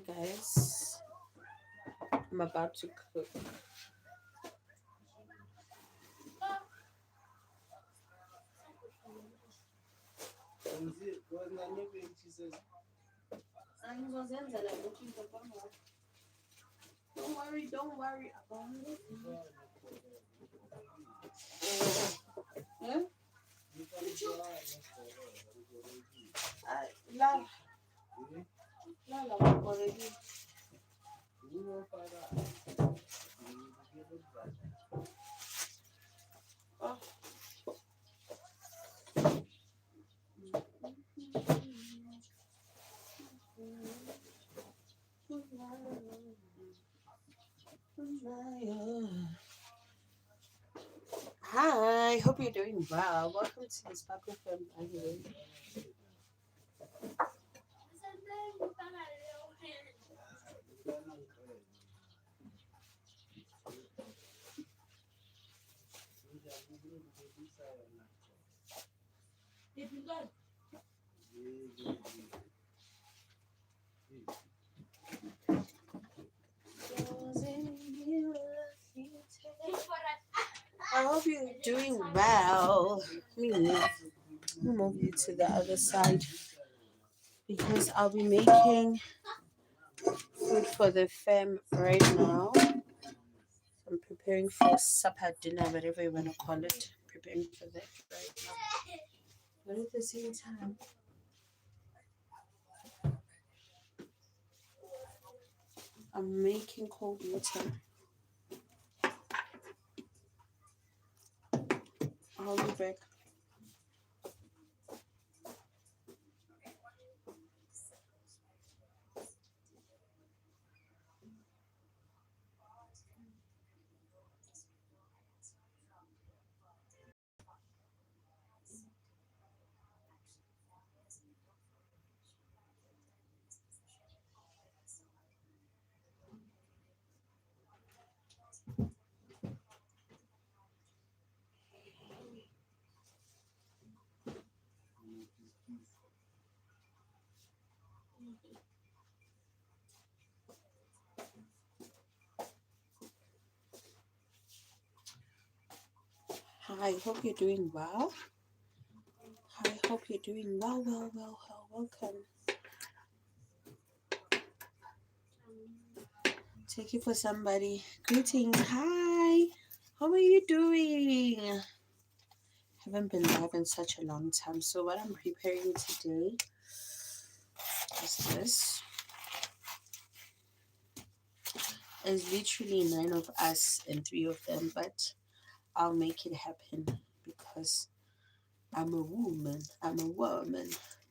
Hi guys, I'm about to cook. Don't worry, don't worry about it. Huh? La, already. Oh. Hi, hope you're doing well. Welcome to the Sparkle Family. I hope you're doing well. Move you to the other side because I'll be making food for the fam right now. I'm preparing for supper, dinner, whatever you want to call it. Preparing for that right now. But at the same time, I'm making cold water. I'll be back. Hi, hope you're doing well. I hope you're doing well. Welcome. Take it for somebody. Greetings. Hi. How are you doing? Haven't been live in such a long time. So what I'm preparing today is this. There's literally 9 of us and 3 of them, but I'll make it happen because I'm a woman. I'm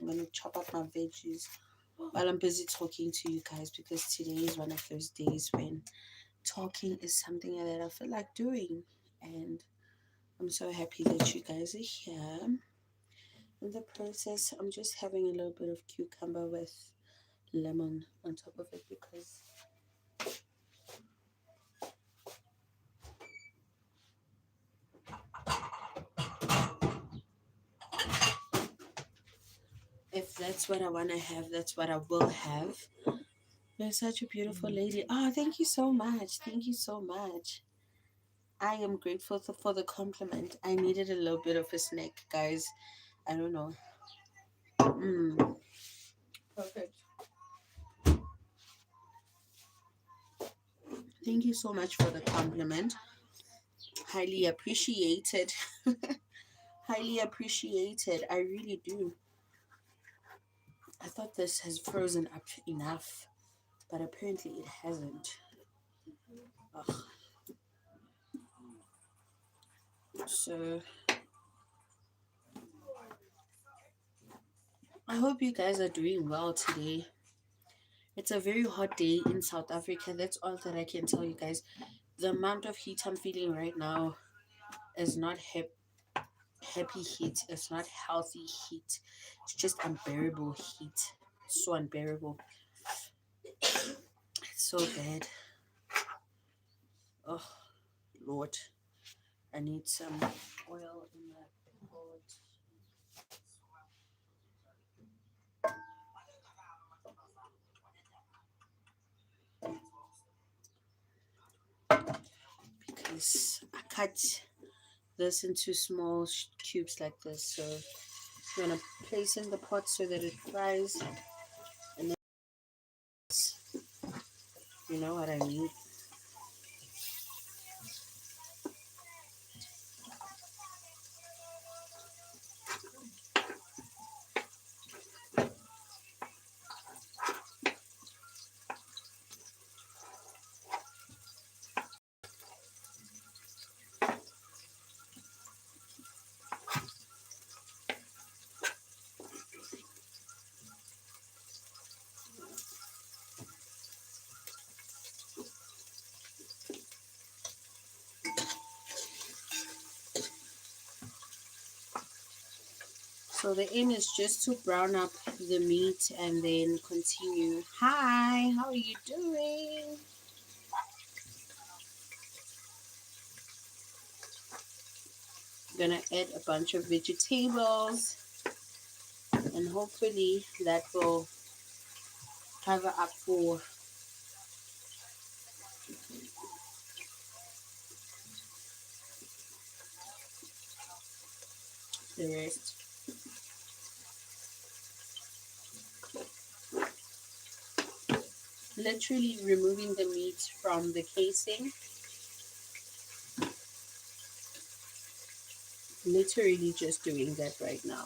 gonna chop up my veggies while I'm busy talking to you guys because today is one of those days when talking is something that I feel like doing, and I'm so happy that you guys are here. In the process, I'm just having a little bit of cucumber with lemon on top of it because if that's what I want to have, that's what I will have. You're such a beautiful lady. Oh, thank you so much. Thank you so much. I am grateful for the compliment. I needed a little bit of a snack, guys. I don't know. Perfect. Thank you so much for the compliment. Highly appreciated. Highly appreciated. I really do. I thought this has frozen up enough, but apparently it hasn't. Ugh. So I hope you guys are doing well today. It's a very hot day in South Africa. That's all that I can tell you guys. The amount of heat I'm feeling right now is not happy heat. It's not healthy heat. It's just unbearable heat. It's so unbearable. It's so bad. Oh, Lord. I need some oil in that pot. this. I cut this into small cubes like this. So I'm gonna place in the pot so that it fries, and then you know what I mean. So the aim is just to brown up the meat and then continue. Hi, how are you doing? I'm gonna add a bunch of vegetables and hopefully that will cover up for the rest. Literally removing the meat from the casing. Literally just doing that right now.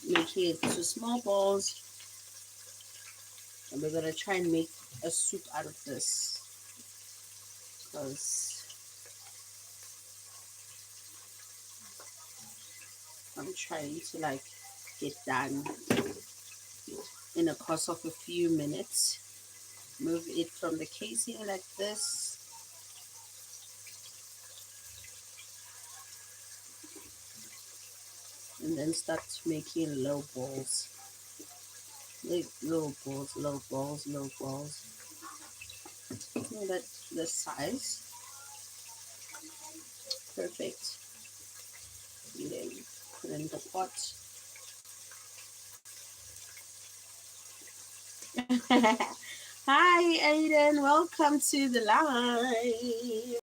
Making it into small balls, and we're gonna try and make a soup out of this because I'm trying to like get done in a course of a few minutes. Move it from the casing like this. And then start making low balls. Like low balls, low balls, low balls. That's the size. Perfect. And then put in the pot. Hi Aiden, welcome to the live.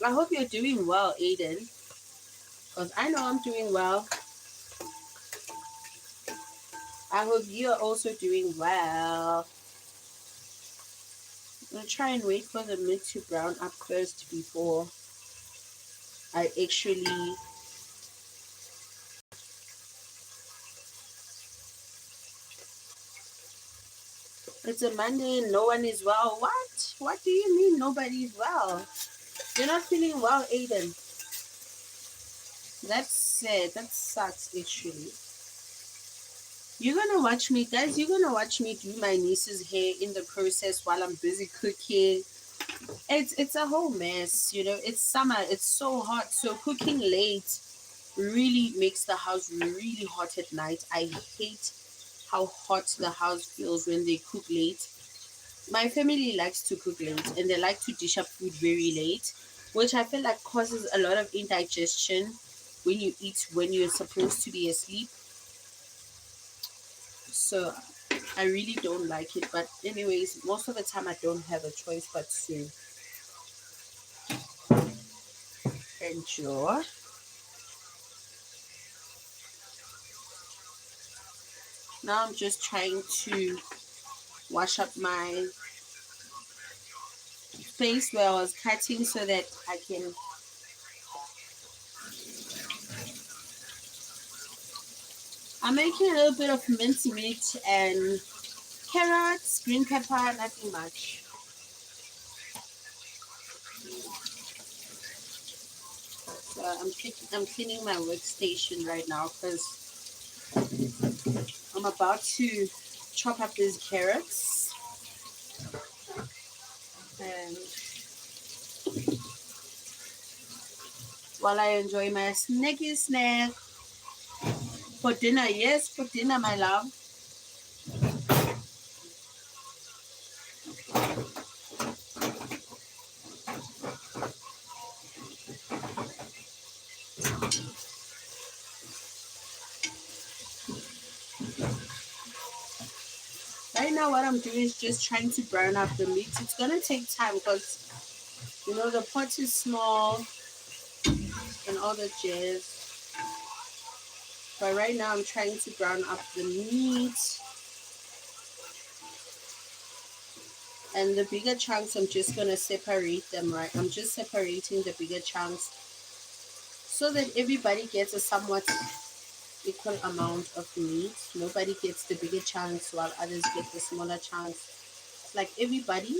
I hope you're doing well, Aiden. Because I know I'm doing well. I hope you're also doing well. I'm going to try and wait for the meat to brown up first before I actually... It's a Monday and no one is well. What? What do you mean nobody is well? You're not feeling well, Aiden. That's sad. That sucks, actually. You're gonna watch me, guys. You're gonna watch me do my niece's hair in the process while I'm busy cooking. It's a whole mess, you know. It's summer. It's so hot. So cooking late really makes the house really hot at night. I hate how hot the house feels when they cook late. My family likes to cook late and they like to dish up food very late, which I feel like causes a lot of indigestion when you eat when you're supposed to be asleep. So I really don't like it. But anyways, most of the time I don't have a choice but to endure. Now I'm just trying to wash up my space where I was cutting so that I can... I'm making a little bit of minced meat and carrots, green pepper, nothing much. So I'm cleaning my workstation right now because I'm about to chop up these carrots. And while I enjoy my snacky snack for dinner, yes, for dinner, my love. Right now what I'm doing is just trying to brown up the meat. It's gonna take time because the pot is small and all the jazz. But right now I'm trying to brown up the meat. And the bigger chunks, I'm just going to separate them, right? I'm just separating the bigger chunks so that everybody gets a somewhat equal amount of meat. Nobody gets the bigger chunks while others get the smaller chunks. Like everybody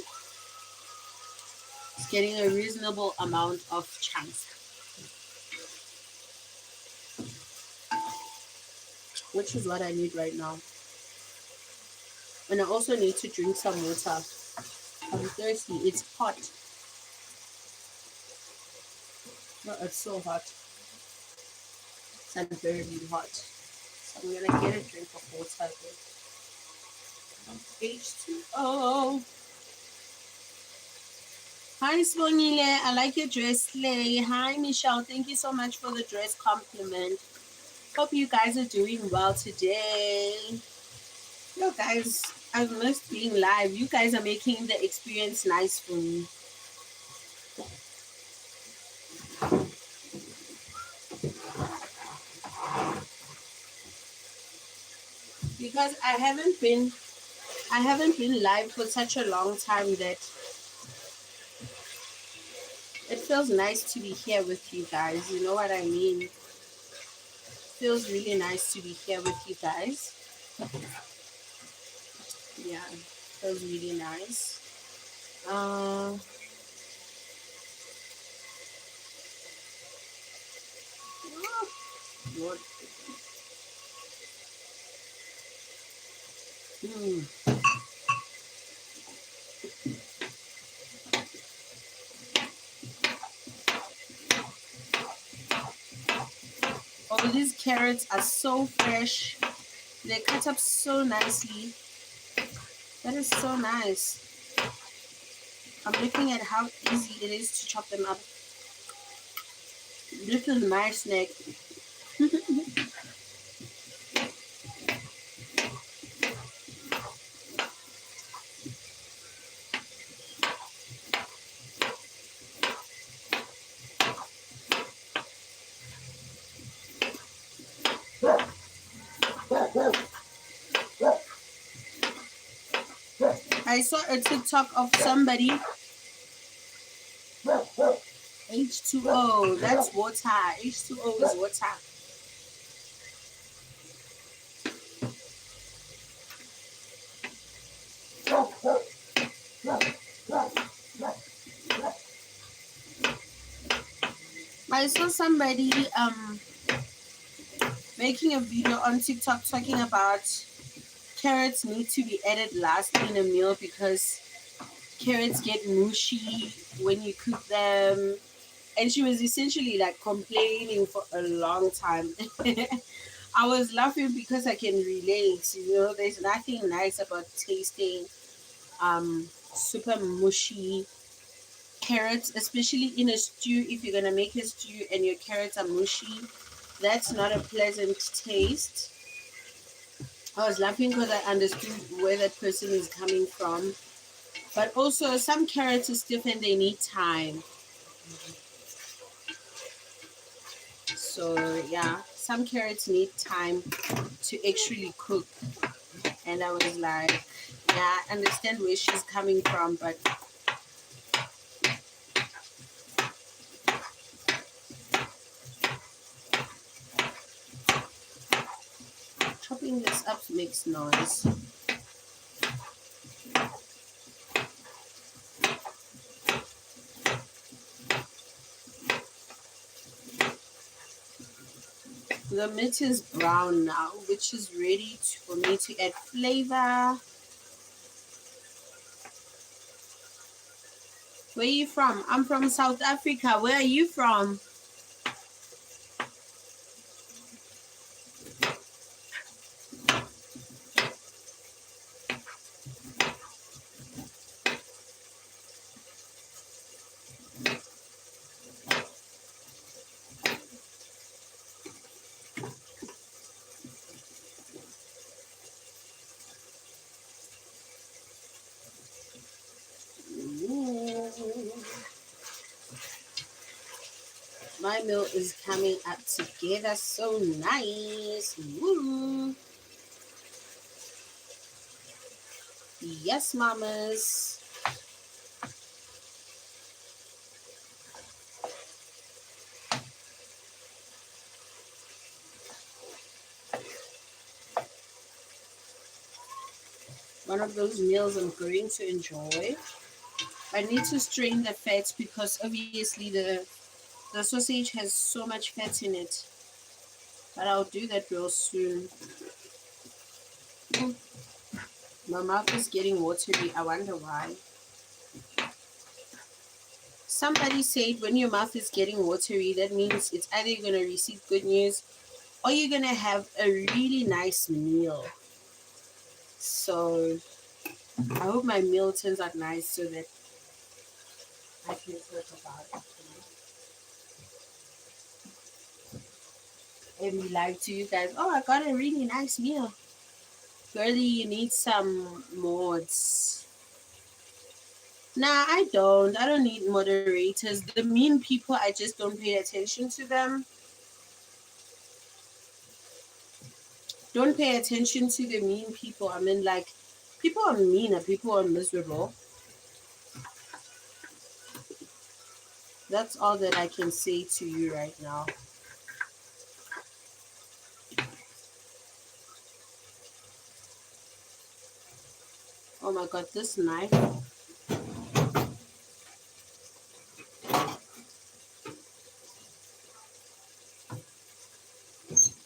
is getting a reasonable amount of chunks, which is what I need right now. And I also need to drink some water. I'm thirsty. It's hot. No, it's so hot. It's unbearably hot. So I'm gonna get a drink of water. H2O. Hi Sibongile, I like your dress, Slay. Hi Michelle, thank you so much for the dress compliment. Hope you guys are doing well today. Yo guys, I've missed being live. You guys are making the experience nice for me. Because I haven't been live for such a long time that it feels nice to be here with you guys. You know what I mean? It feels really nice to be here with you guys. Yeah, it feels really nice. Lord. Oh, these carrots are so fresh. They cut up so nicely. That is so nice. I'm looking at how easy it is to chop them up. This is my snack. I saw a TikTok of somebody. H2O, that's water. H2O is water. I saw somebody making a video on TikTok talking about carrots need to be added last in a meal because carrots get mushy when you cook them. And she was essentially like complaining for a long time. I was laughing because I can relate. There's nothing nice about tasting super mushy carrots, especially in a stew. If you're gonna make a stew and your carrots are mushy, that's not a pleasant taste. I was laughing because I understood where that person is coming from. But also, some carrots are stiff and they need time. So, yeah, some carrots need time to actually cook. And I was like, yeah, I understand where she's coming from, but chopping this up makes noise. The meat is brown now, which is ready for me to add flavor. Where are you from? I'm from South Africa. Where are you from? My meal is coming up together so nice. Woo. Yes, mamas. One of those meals I'm going to enjoy. I need to strain the fats because obviously the sausage has so much fat in it. But I'll do that real soon. My mouth is getting watery. I wonder why. Somebody said when your mouth is getting watery, that means it's either you're going to receive good news or you're going to have a really nice meal. So I hope my meal turns out nice so that I can talk about it. And be like to you guys, oh, I got a really nice meal. Girlie, you need some mods. Nah, I don't. I don't need moderators. The mean people, I just don't pay attention to them. Don't pay attention to the mean people. I mean, like, people are mean and people are miserable. That's all that I can say to you right now. Oh my god, this knife.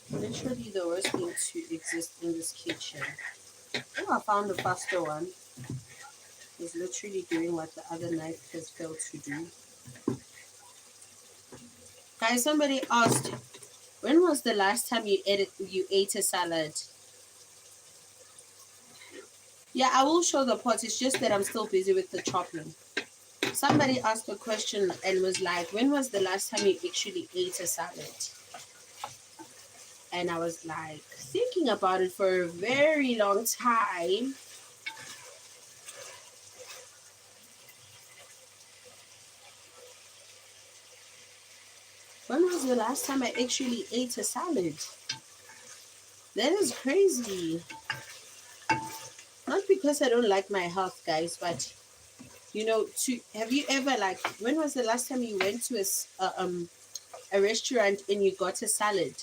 Literally the worst thing to exist in this kitchen. Oh, I found a faster one. It's literally doing what the other knife has failed to do. Guys, somebody asked, when was the last time you ate a salad? Yeah, I will show the pot. It's just that I'm still busy with the chopping. Somebody asked a question and was like, when was the last time you actually ate a salad? And I was like, thinking about it for a very long time. When was the last time I actually ate a salad? That is crazy. Not because I don't like my health, guys, but you know, have you ever, like, when was the last time you went to a restaurant and you got a salad?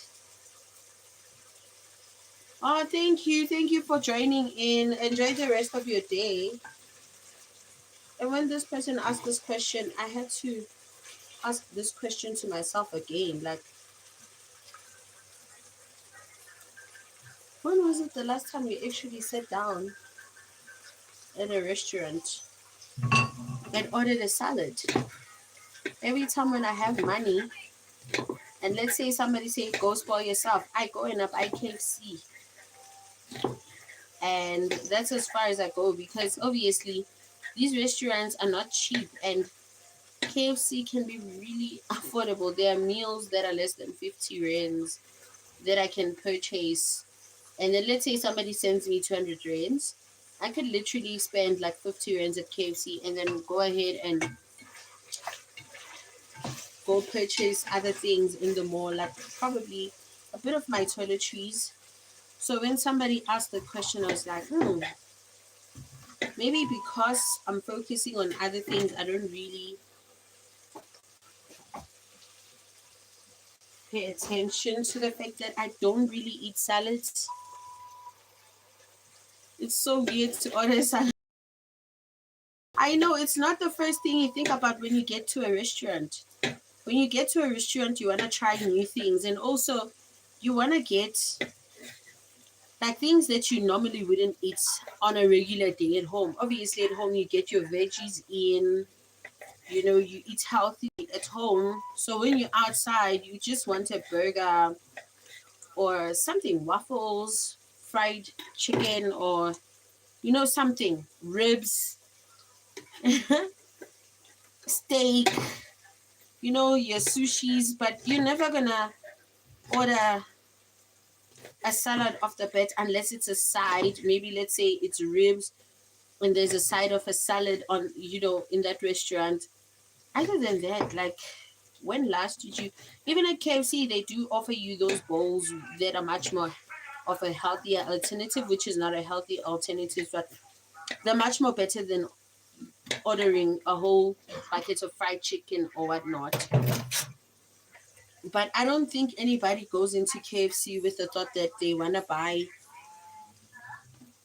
Oh, thank you for joining in. Enjoy the rest of your day. And when this person asked this question, I had to ask this question to myself again, like, when was it the last time you actually sat down at a restaurant and ordered a salad? Every time when I have money, and let's say somebody say, go spoil yourself, I go and I buy KFC. And that's as far as I go because obviously these restaurants are not cheap and KFC can be really affordable. There are meals that are less than 50 rands that I can purchase. And then let's say somebody sends me 200 rands. I could literally spend like 50 rands at KFC and then go ahead and go purchase other things in the mall, like probably a bit of my toiletries. So when somebody asked the question, I was like, maybe because I'm focusing on other things, I don't really pay attention to the fact that I don't really eat salads. It's so weird to order a salad. I know it's not the first thing you think about when you get to a restaurant. When you get to a restaurant, you want to try new things, and also you want to get like things that you normally wouldn't eat on a regular day at home. Obviously, at home you get your veggies in, you know, you eat healthy at home. So when you're outside, you just want a burger or something, waffles, fried chicken, or you know, something, ribs, steak, you know, your sushis, but you're never gonna order a salad off the bat unless it's a side. Maybe let's say it's ribs and there's a side of a salad on, you know, in that restaurant. Other than that, like, When last did you? Even at KFC, they do offer you those bowls that are much more of a healthier alternative, which is not a healthy alternative, but they're much more better than ordering a whole bucket of fried chicken or whatnot. But I don't think anybody goes into KFC with the thought that they want to buy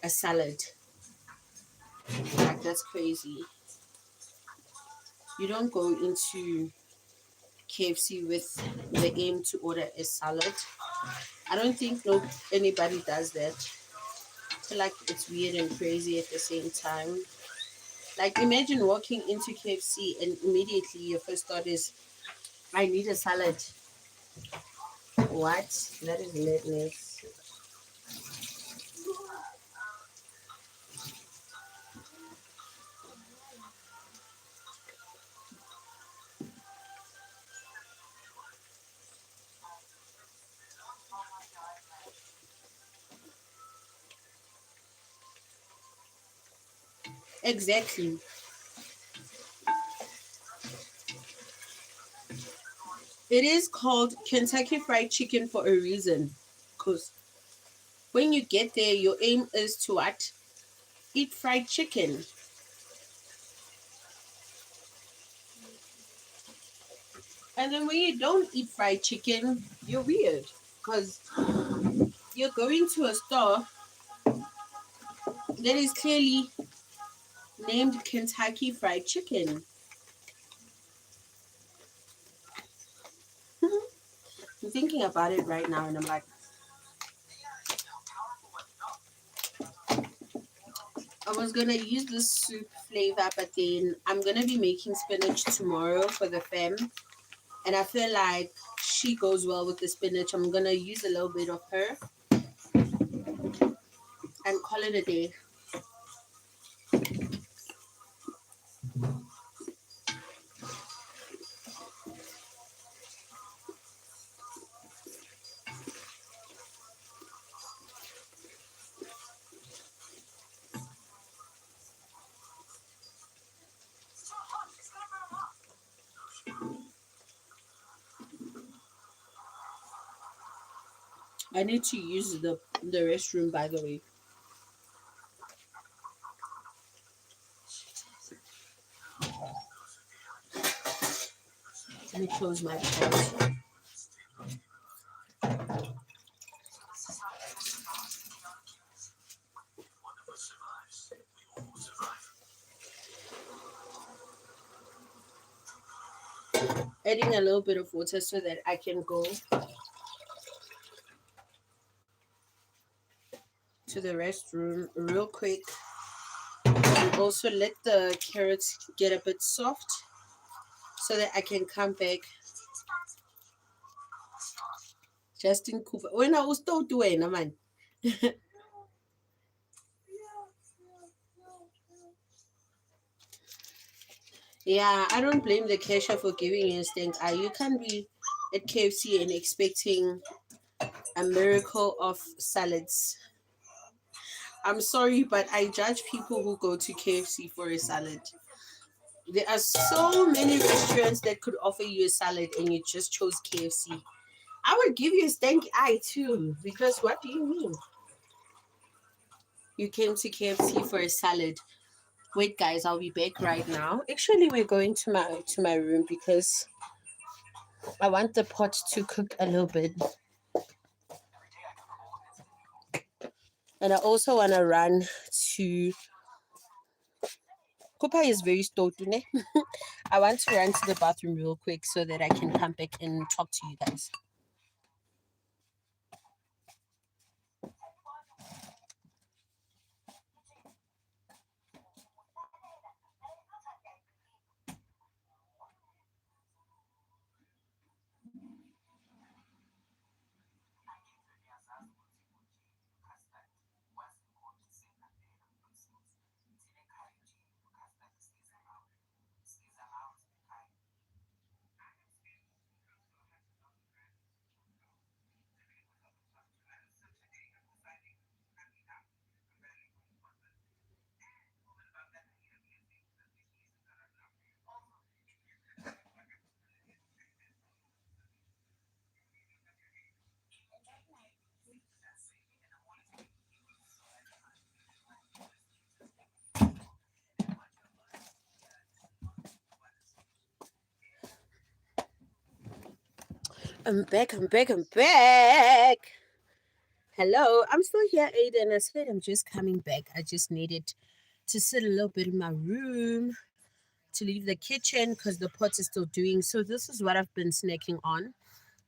a salad. Like, that's crazy. You don't go into KFC with the aim to order a salad. I don't think anybody does that. I feel like it's weird and crazy at the same time. Like, imagine walking into KFC and immediately your first thought is, I need a salad. What? That is madness. Exactly. It is called Kentucky Fried Chicken for a reason. Because when you get there, your aim is to what? Eat fried chicken. And then when you don't eat fried chicken, you're weird. Because you're going to a store that is clearly named Kentucky Fried Chicken. I'm thinking about it right now and I'm like, I was gonna use this soup flavor, but then I'm gonna be making spinach tomorrow for the fam. And I feel like she goes well with the spinach. I'm gonna use a little bit of her and call it a day. I need to use the restroom, by the way. Let me close my pores. Adding a little bit of water so that I can go to the restroom real quick and also let the carrots get a bit soft so that I can come back. Justin Cooper. When I was told to win, man. Yeah, I don't blame the cashier for giving you a stink eye. You can't be at KFC and expecting a miracle of salads. I'm sorry, but I judge people who go to KFC for a salad. There are so many restaurants that could offer you a salad and you just chose KFC. I would give you a stank eye too, because what do you mean? You came to KFC for a salad. Wait guys, I'll be back right now. Actually, we're going to my room because I want the pot to cook a little bit. And I also want to run to Kupa is very stoked, ne? I want to run to the bathroom real quick so that I can come back and talk to you guys. I'm back, I'm back, I'm back. Hello, I'm still here, Aiden. I said I'm just coming back. I just needed to sit a little bit in my room to leave the kitchen because the pot is still doing. So this is what I've been snacking on.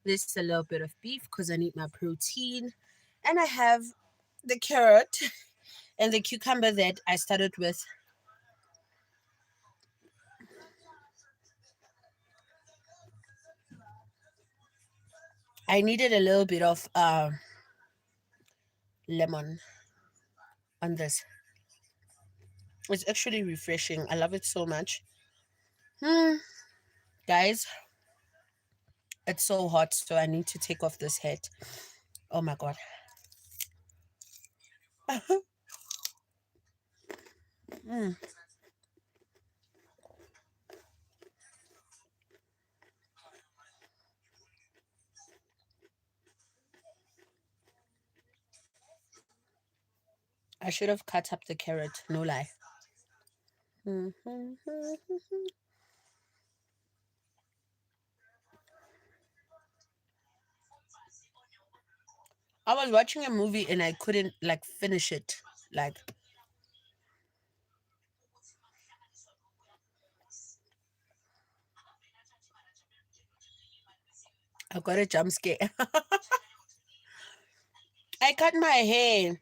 This is a little bit of beef because I need my protein. And I have the carrot and the cucumber that I started with. I needed a little bit of lemon on this. It's actually refreshing. I love it so much. Hmm. Guys, it's so hot, so I need to take off this hat. Oh my god. Mm. I should have cut up the carrot, no lie. I was watching a movie and I couldn't like finish it. Like I got a jump scare. I cut my hair.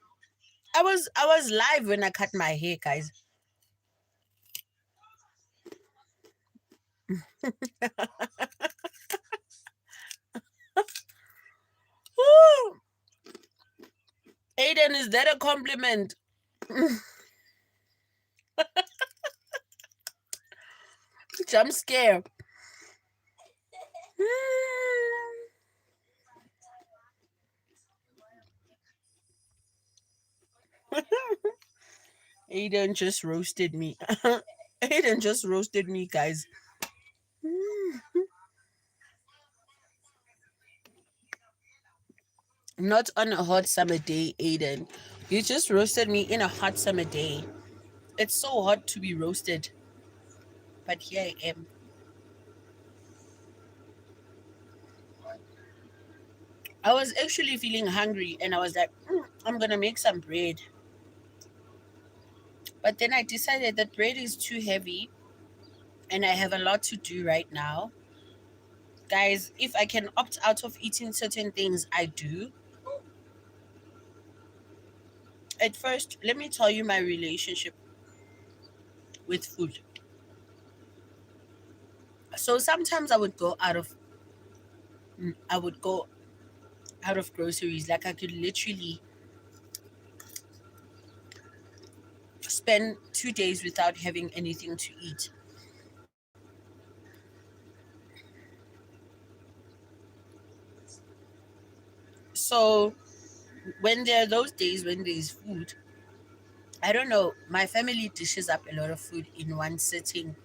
I was live when I cut my hair, guys. Woo! Aiden, is that a compliment? Jump scare. Aiden just roasted me. Aiden just roasted me, guys. Not on a hot summer day, Aiden. You just roasted me in a hot summer day. It's so hot to be roasted. But here I am. I was actually feeling hungry and I was like, I'm gonna make some bread. But then I decided that bread is too heavy and I have a lot to do right now. Guys, if I can opt out of eating certain things, I do. At first, let me tell you my relationship with food. So sometimes I would go out of groceries. Like I could literally spend 2 days without having anything to eat. So when there are those days when there's food, I don't know, my family dishes up a lot of food in one sitting.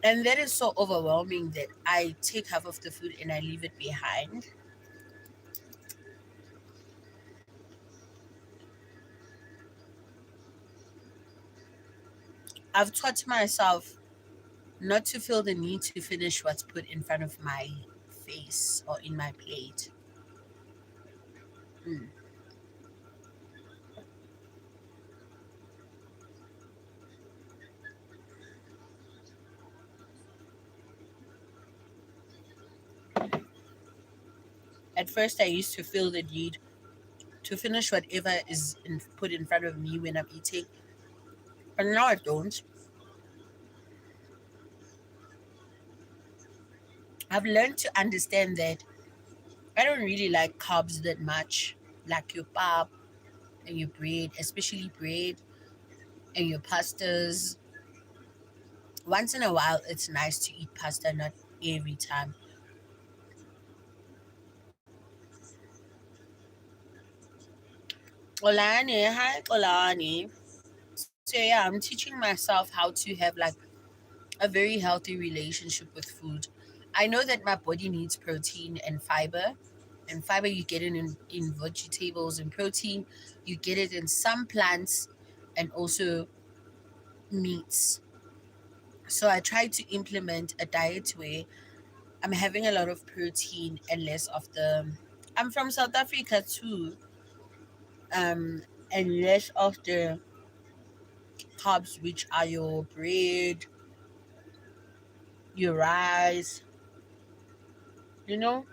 And that is so overwhelming that I take half of the food and I leave it behind. I've taught myself not to feel the need to finish what's put in front of my face or in my plate. Mm. At first, I used to feel the need to finish whatever put in front of me when I'm eating, but now I don't. I've learned to understand that I don't really like carbs that much, like your pap and your bread, especially bread and your pastas. Once in a while, it's nice to eat pasta, not every time. Olani, hi Olani. So yeah, I'm teaching myself how to have like a very healthy relationship with food. I know that my body needs protein and fiber. And fiber you get it in vegetables, and protein you get it in some plants and also meats. So I try to implement a diet where I'm having a lot of protein and less of the. I'm from South Africa too, um, and less of the carbs, which are your bread, your rice, you know,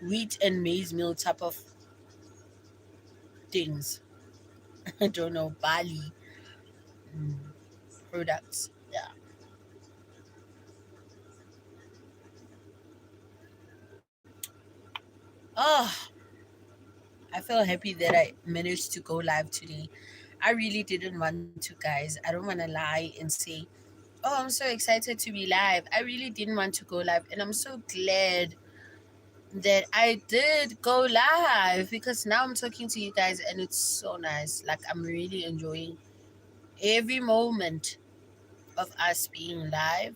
wheat and maize meal type of things. I don't know, barley products. Yeah. Oh, I feel happy that I managed to go live today. I really didn't want to, guys. I don't want to lie and say, oh, I'm so excited to be live. I really didn't want to go live. And I'm so glad that I did go live because now I'm talking to you guys and it's so nice. Like, I'm really enjoying every moment of us being live.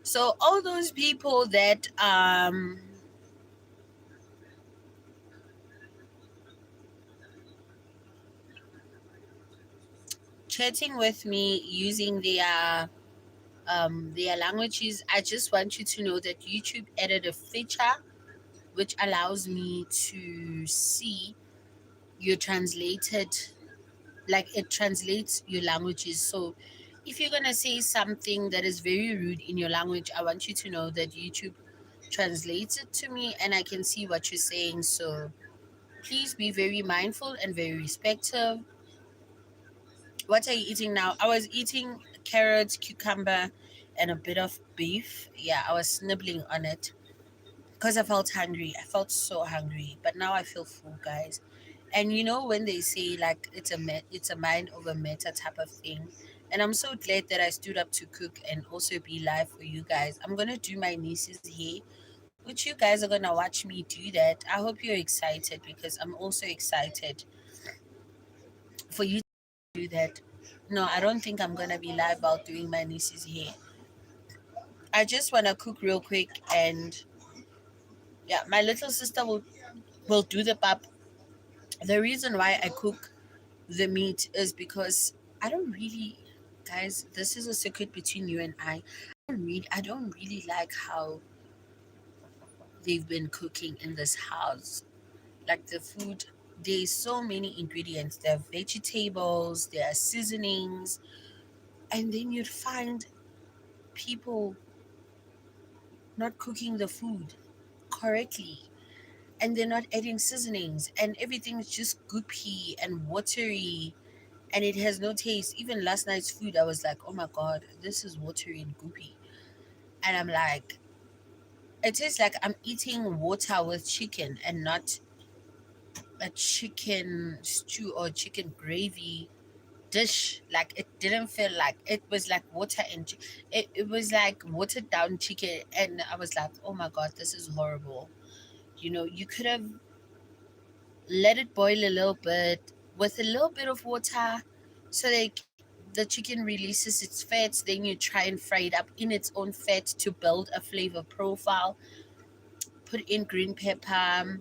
So, all those people that chatting with me using their languages, I just want you to know that YouTube added a feature which allows me to see your translated, like it translates your languages. So if you're gonna say something that is very rude in your language, I want you to know that YouTube translates it to me and I can see what you're saying. So please be very mindful and very respectful. What are you eating now? I was eating carrots, cucumber, and a bit of beef. Yeah, I was snibbling on it because I felt hungry. I felt so hungry, but now I feel full, guys. And you know when they say like it's a mind over matter type of thing, and I'm so glad that I stood up to cook and also be live for you guys. I'm gonna do my niece's hair, which you guys are gonna watch me do that. I hope you're excited because I'm also excited for you to do that. No, I don't think I'm gonna be live while doing my niece's hair. I just wanna cook real quick and yeah, my little sister will do the pap. The reason why I cook the meat is because I don't really, guys, this is a secret between you and I don't really like how they've been cooking in this house. Like the food, there's so many ingredients. There are vegetables, there are seasonings, and then you'd find people not cooking the food correctly. And they're not adding seasonings, and everything is just goopy and watery and it has no taste. Even last night's food, I was like, oh my god, this is watery and goopy. And I'm like, it tastes like I'm eating water with chicken and not a chicken stew or chicken gravy dish. Like it didn't feel like it was like water and it was like watered down chicken. And I was like, oh my god, this is horrible. You know, you could have let it boil a little bit with a little bit of water so the chicken releases its fats. Then you try and fry it up in its own fat to build a flavor profile. Put in green pepper,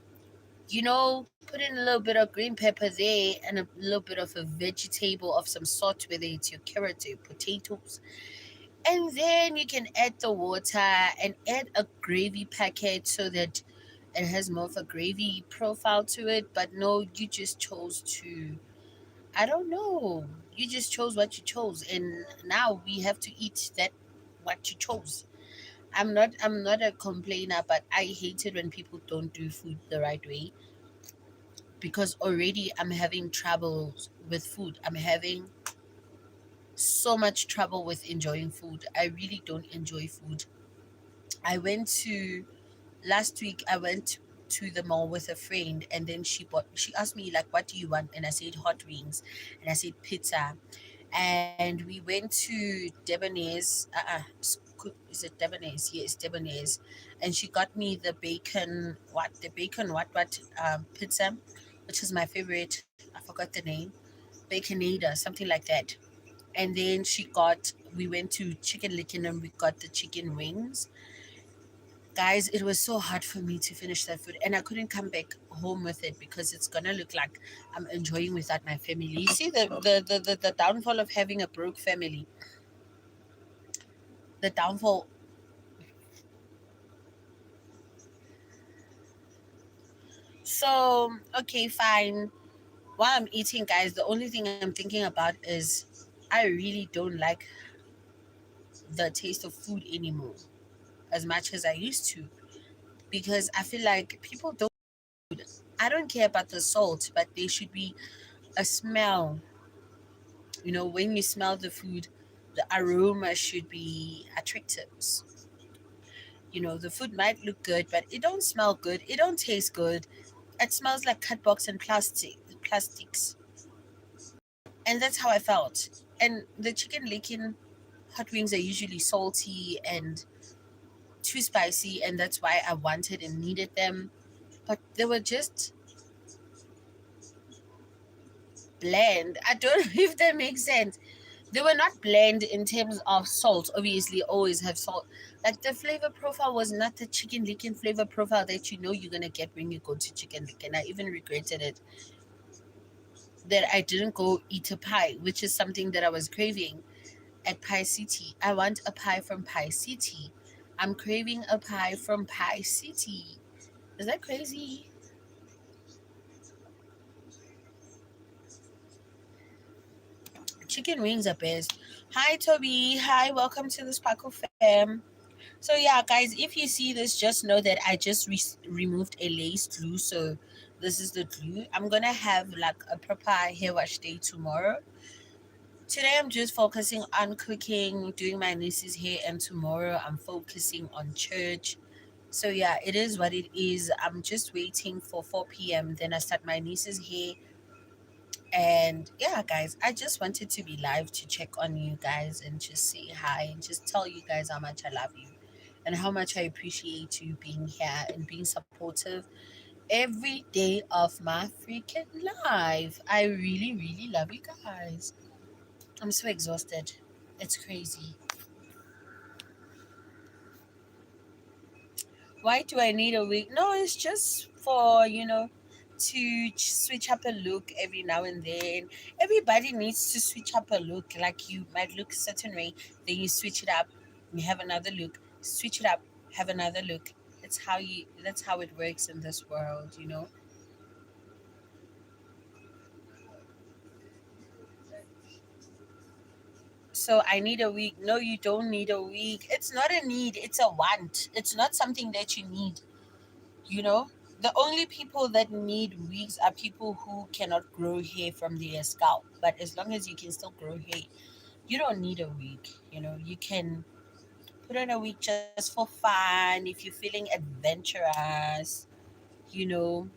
put in a little bit of green pepper there and a little bit of a vegetable of some sort, whether it's your carrots or your potatoes. And then you can add the water and add a gravy packet so that it has more of a gravy profile to it. But no, you just chose to, I don't know, you just chose what you chose. And now we have to eat that, what you chose. I'm not a complainer, but I hate it when people don't do food the right way because already I'm having trouble with food. I'm having so much trouble with enjoying food. I really don't enjoy food. I went to last week I went to the mall with a friend and then she asked me like what do you want, and I said hot wings and I said pizza, and we went to Debonair's. Is it Debonair's? Yes, Debonair's. And she got me the bacon what pizza, which is my favorite. I forgot the name. Baconator, something like that. And then we went to Chicken Licken and we got the chicken wings. Guys, it was so hard for me to finish that food, and I couldn't come back home with it because it's gonna look like I'm enjoying without my family. You see the downfall of having a broke family. The downfall. So okay, fine. While I'm eating, guys, the only thing I'm thinking about is I really don't like the taste of food anymore as much as I used to, because I feel like people don't. I don't care about the salt, but there should be a smell. When you smell the food, the aroma should be attractive. The food might look good, but it don't smell good. It don't taste good. It smells like cardbox and plastics, and that's how I felt. And the chicken licking hot wings are usually salty and too spicy, and that's why I wanted and needed them. But they were just bland. I don't know if that makes sense. They were not bland in terms of salt. Obviously, always have salt. Like the flavor profile was not the chicken licken flavor profile that you're gonna get when you go to chicken licken. I even regretted it that I didn't go eat a pie, which is something that I was craving at Pie City. I want a pie from Pie City. I'm craving a pie from Pie City. Is that crazy? Chicken wings are best. Hi, Toby. Hi, welcome to the Sparkle Fam. So, yeah, guys, if you see this, just know that I just removed a lace glue. So, this is the glue. I'm going to have like a proper hair wash day tomorrow. Today, I'm just focusing on cooking, doing my niece's hair, and tomorrow, I'm focusing on church. So, yeah, it is what it is. I'm just waiting for 4 p.m. Then I start my niece's hair. And yeah, guys, I just wanted to be live to check on you guys and just say hi and just tell you guys how much I love you and how much I appreciate you being here and being supportive every day of my freaking life. I really, really love you guys. I'm so exhausted. It's crazy. Why do I need a wig? No, it's just for, to switch up a look every now and then. Everybody needs to switch up a look. Like you might look a certain way, then you switch it up, you have another look, switch it up, have another look. That's how it works in this world. So I need a wig. No, you don't need a wig. It's not a need, it's a want. It's not something that you need. You know, the only people that need wigs are people who cannot grow hair from their scalp. But as long as you can still grow hair, you don't need a wig. You can put on a wig just for fun if you're feeling adventurous. You know,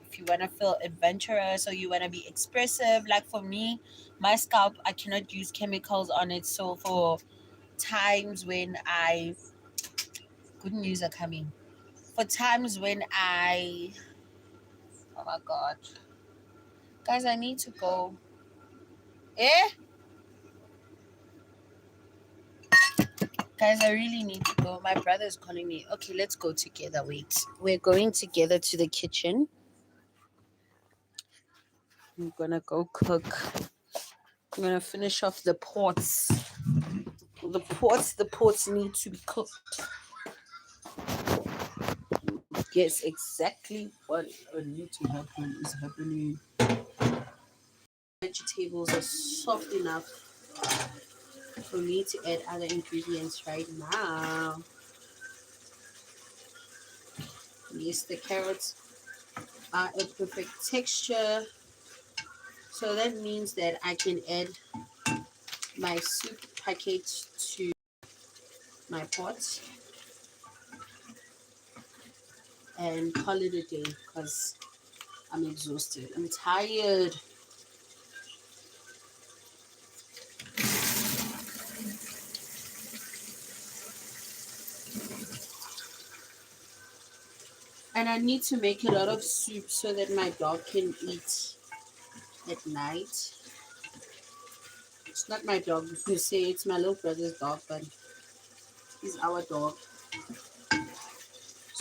if you want to feel adventurous or you want to be expressive. Like for me, my scalp, I cannot use chemicals on it. So for times when I good news are coming. For times when oh my god, guys, I need to go. Eh? Guys, I really need to go. My brother's calling me. Okay, let's go together. Wait. We're going together to the kitchen. I'm gonna go cook. I'm gonna finish off the pots. The pots need to be cooked. Yes, exactly what need to happen is happening. Vegetables are soft enough for me to add other ingredients right now. Yes, the carrots are a perfect texture. So that means that I can add my soup packet to my pot and call it a day because I'm exhausted. I'm tired. And I need to make a lot of soup so that my dog can eat at night. It's not my dog, you say it's my little brother's dog, but he's our dog.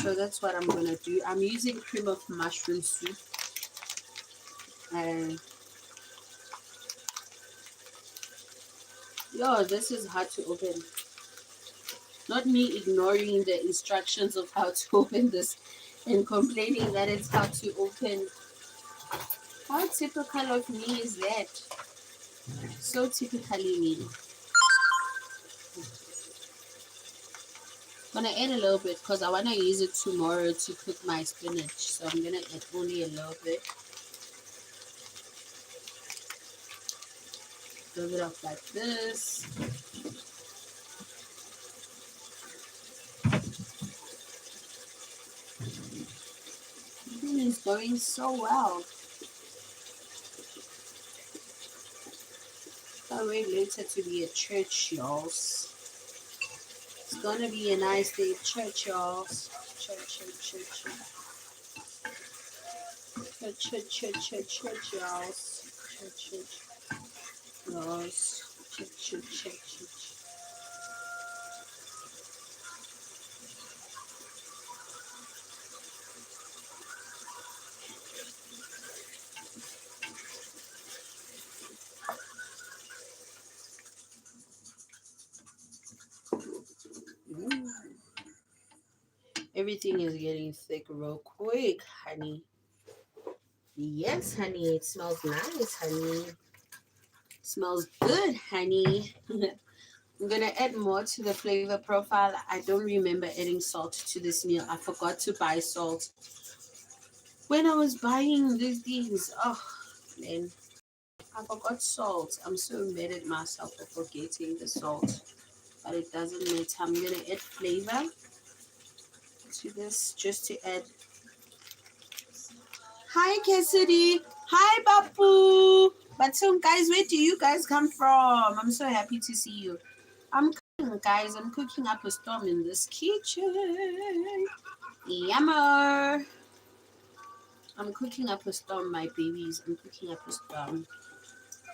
So that's what I'm gonna do. I'm using cream of mushroom soup, and yo, this is hard to open. Not me ignoring the instructions of how to open this and complaining that it's hard to open. How typical of me is that? So typically me. I'm gonna add a little bit because I wanna use it tomorrow to cook my spinach. So I'm gonna add only a little bit. Build it up like this. Everything is going so well. Can't wait later to be at church, y'all. It's gonna be a nice day at church, y'all. Church, y'all. Church. Everything is getting thick real quick, honey. Yes, honey. It smells nice, honey. Smells good, honey. I'm gonna add more to the flavor profile. I don't remember adding salt to this meal. I forgot to buy salt when I was buying these things. Oh man, I forgot salt. I'm so mad at myself for forgetting the salt, but it doesn't matter. I'm gonna add flavor to this just to add. Hi Cassidy. Hi Bapu. But so guys, where do you guys come from? I'm so happy to see you. I'm cooking, guys. I'm cooking up a storm in this kitchen. Yummer. I'm cooking up a storm, my babies. I'm cooking up a storm.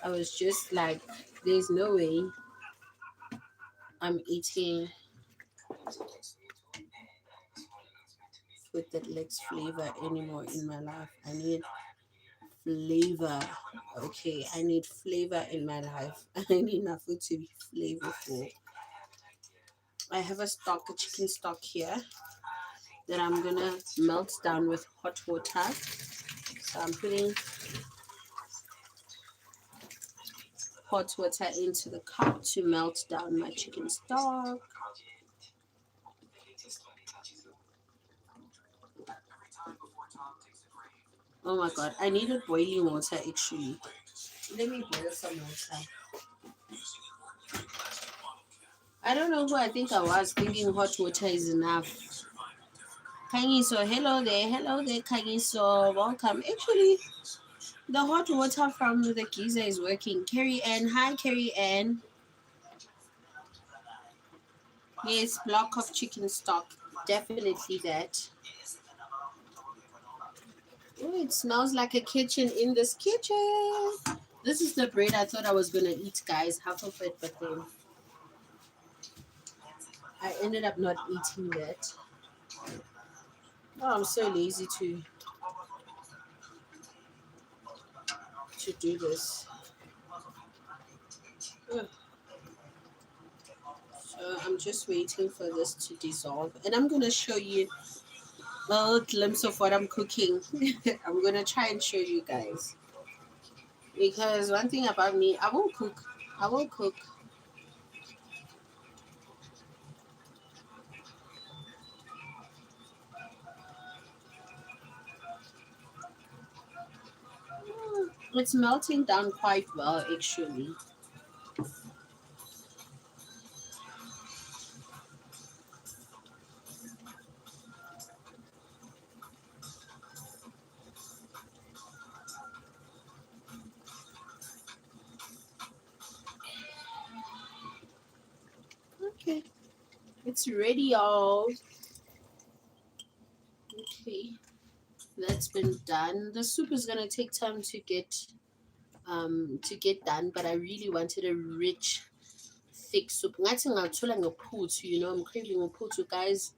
I was just like, there's no way I'm eating food that lacks flavor anymore in my life. I need flavor. Okay, I need flavor in my life. I need my food to be flavorful. I have a chicken stock here that I'm gonna melt down with hot water. So I'm putting hot water into the cup to melt down my chicken stock. Oh my god, I needed boiling water actually. Let me boil some water. I don't know who I think I was thinking hot water is enough. Kangiso, hello there, Kangiso, welcome. Actually, the hot water from the geyser is working. Carrie Ann, hi Carrie Ann. Yes, block of chicken stock. Definitely that. Oh, it smells like a kitchen in this kitchen. This is the bread I thought I was gonna eat, guys. Half of it, but then I ended up not eating that. Oh, I'm so lazy to do this. Ugh. So I'm just waiting for this to dissolve, and I'm gonna show you a little glimpse of what I'm cooking. I'm gonna try and show you guys because one thing about me, I won't cook. I won't cook. It's melting down quite well, actually. Okay, it's ready, y'all. Okay, that's been done. The soup is gonna take time to get done, but I really wanted a rich, thick soup. Ngathi ngathola ngephuthu, I'm craving a phuthu, guys.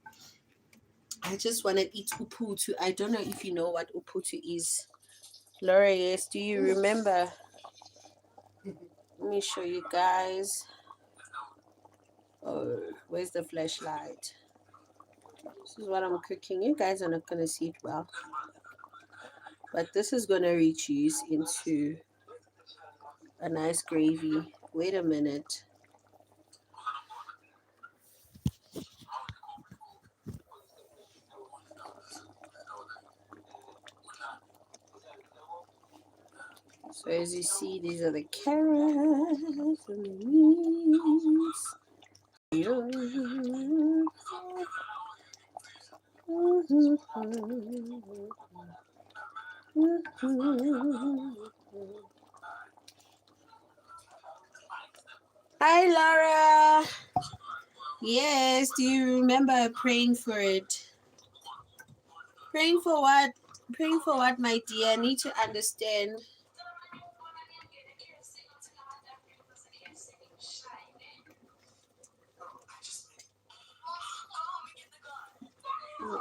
I just want to eat uputu. I don't know if you know what uputu is. Laura, yes, do you remember? Let me show you guys. Oh, where's the flashlight? This is what I'm cooking. You guys are not going to see it well. But this is going to reduce into a nice gravy. Wait a minute. So as you see, these are the carrots and the beans. Hi, Laura. Yes, do you remember praying for it? Praying for what? Praying for what, my dear? I need to understand.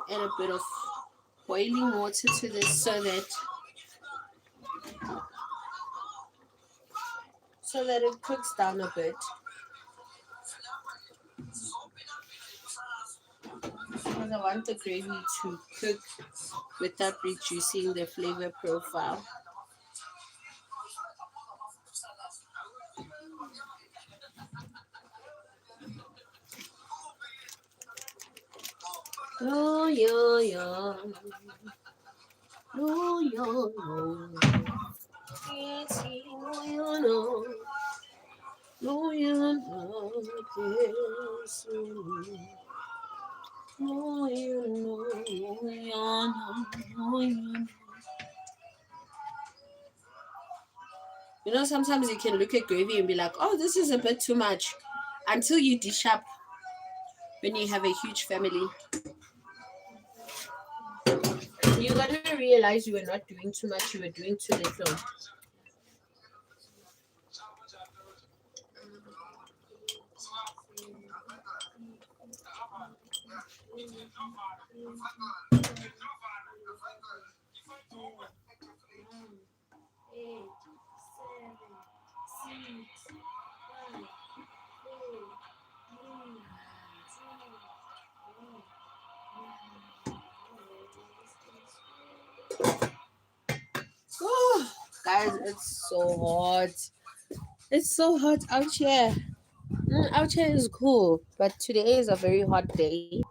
Add a bit of boiling water to this so that it cooks down a bit. Because I want the gravy to cook without reducing the flavor profile. Oh, yo, yo. Oh, yo, yo. Yes, oh, yo, no. Oh, yo, no. Yes, oh, yo, no. Oh, yo, no. Oh, yo, no. You know, sometimes you can look at gravy and be like, oh, this is a bit too much. Until you dish up when you have a huge family. You're going to realize you were not doing too much, you were doing too little. Oh, guys, it's so hot. It's so hot out here. Out here is cool, but today is a very hot day.